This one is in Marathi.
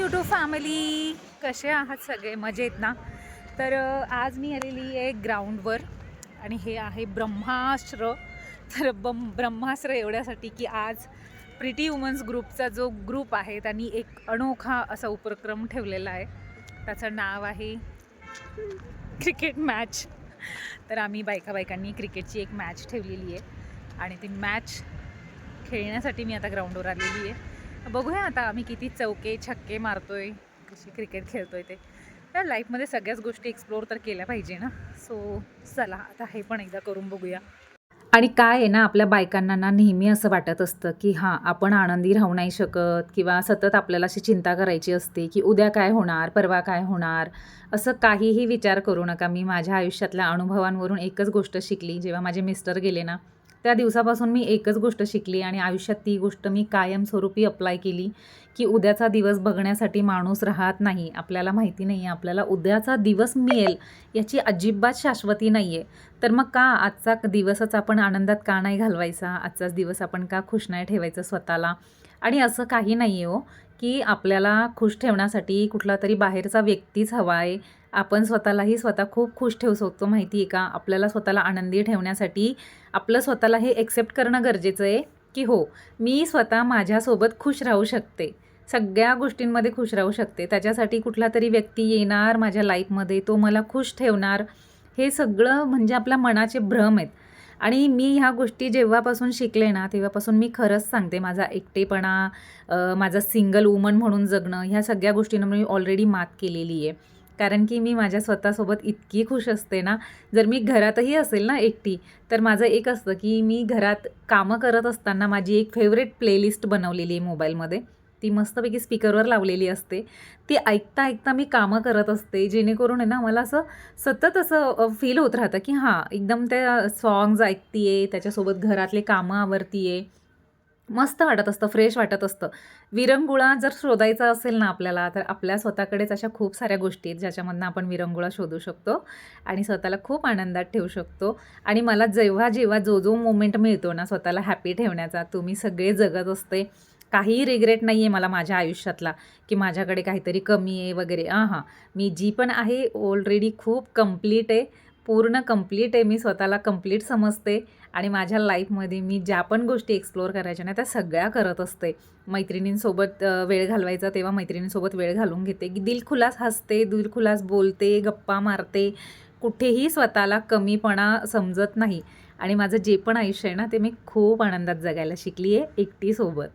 यूट्यूब फॅमिली, कसे आहात सगळे? मजेत ना? तर आज मी आलेली आहे ग्राउंडवर आणि हे आहे ब्रह्मास्त्र. तर ब्रह्मास्त्र एवढ्यासाठी की आज प्रिटी वुमन्स ग्रुपचा जो ग्रुप आहे त्यांनी एक अनोखा असा उपक्रम ठेवलेला आहे. त्याचं नाव आहे क्रिकेट मॅच. तर आम्ही बायकांनी क्रिकेटची एक मॅच ठेवलेली आहे आणि ती मॅच खेळण्यासाठी मी आता ग्राउंडवर आलेली आहे. बघूया आता आम्ही किती चौके छक्के मारतोय, कशी क्रिकेट खेळतोय ते. तर लाईफमध्ये सगळ्याच गोष्टी एक्सप्लोअर तर केल्या पाहिजे ना. सो चला आता हे पण एकदा करून बघूया. आणि काय आहे ना, आपल्या बायकांना ना नेहमी असं वाटत असतं की हां, आपण आनंदी राहू नाही शकत किंवा सतत आपल्याला अशी चिंता करायची असते की उद्या काय होणार, परवा काय होणार, असं काहीही विचार करू नका. मी माझ्या आयुष्यातल्या अनुभवांवरून एकच गोष्ट शिकली. जेव्हा माझे मिस्टर गेले ना, त्या दिवसापासून मी एकच गोष्ट शिकली आणि आयुष्यात ती गोष्ट मी कायमस्वरूपी अप्लाय केली की उद्याचा दिवस बघण्यासाठी माणूस राहत नाही. आपल्याला माहिती नाही आहे आपल्याला उद्याचा दिवस मिळेल याची अजिबात शाश्वती नाही आहे. तर मग का आजचा दिवसच आपण आनंदात का नाही घालवायचा? आजचाच दिवस आपण का खुश नाही ठेवायचं स्वतःला? आणि असं काही नाही आहे हो की आपल्याला खुश ठेवण्यासाठी कुठला तरी बाहेरचा व्यक्तीच हवा आहे. आपण स्वतःलाही खूप खुश ठेवू शकतो माहिती आहे का? आपल्याला स्वतःला आनंदी ठेवण्यासाठी आपलं स्वतःला हे एक्सेप्ट करणं गरजेचं आहे की हो, मी स्वतः माझ्यासोबत खुश राहू शकते. सगळ्या गोष्टींमध्ये खुश राहू शकते. त्याच्यासाठी कुठला तरी व्यक्ती येणार माझ्या लाईफमध्ये, तो मला खुश ठेवणार. हे सगळं म्हणजे आपल्या मनाचे भ्रम आहेत. आणि मी ह्या गोष्टी जेव्हापासून शिकले ना, तेव्हापासून मी खरंच सांगते माझा एकटेपणा, माझा सिंगल वुमन म्हणून जगणं, ह्या सगळ्या गोष्टींना मी ऑलरेडी मात केलेली आहे. कारण की मी माझ्या स्वतःसोबत इतकी खुश असते ना, जर मी घरातही असेल ना एकटी, तर माझं एक असतं की मी घरात कामं करत असताना माझी एक फेवरेट प्लेलिस्ट बनवलेली आहे मोबाईलमध्ये. ती मस्तपैकी स्पीकरवर लावलेली असते. ती ऐकता मी कामं करत असते, जेणेकरून आहे ना मला असं सतत असं फील होत राहतं की हां, एकदम त्या सॉन्ग्स ऐकते आहे, त्याच्यासोबत घरातले कामं आवरते आहे. मस्त वाटत असतं, फ्रेश वाटत असतं. विरंगुळा जर शोधायचा असेल ना आपल्याला, तर आपल्या स्वतःकडेच अशा खूप साऱ्या गोष्टी आहेत, ज्याच्यामधनं आपण विरंगुळा शोधू शकतो आणि स्वतःला खूप आनंदात ठेवू शकतो. आणि मला जेव्हा जो मोमेंट मिळतो ना स्वतःला हॅपी ठेवण्याचा, तो मी सगळे जगत असते. काहीही रिग्रेट नाही आहे मला माझ्या आयुष्यातला, की माझ्याकडे काहीतरी कमी आहे वगैरे. मी जी पण आहे ऑलरेडी खूप कंप्लीट आहे. पूर्ण कंप्लीट आहे. मी स्वतःला कंप्लीट समजते आणि माझ्या लाईफमध्ये मी ज्या पण गोष्टी एक्सप्लोअर करायच्या ना, त्या सगळ्या करत असते. मैत्रिणींसोबत वेळ घालवायचा तेव्हा मैत्रिणींसोबत वेळ घालून घेते. दिलखुलास हसते, दिलखुलास बोलते, गप्पा मारते. कुठेही स्वतःला कमीपणा समजत नाही आणि माझं जे पण आयुष्य आहे ना, ते मी खूप आनंदात जगायला शिकली आहे एकटीसोबत.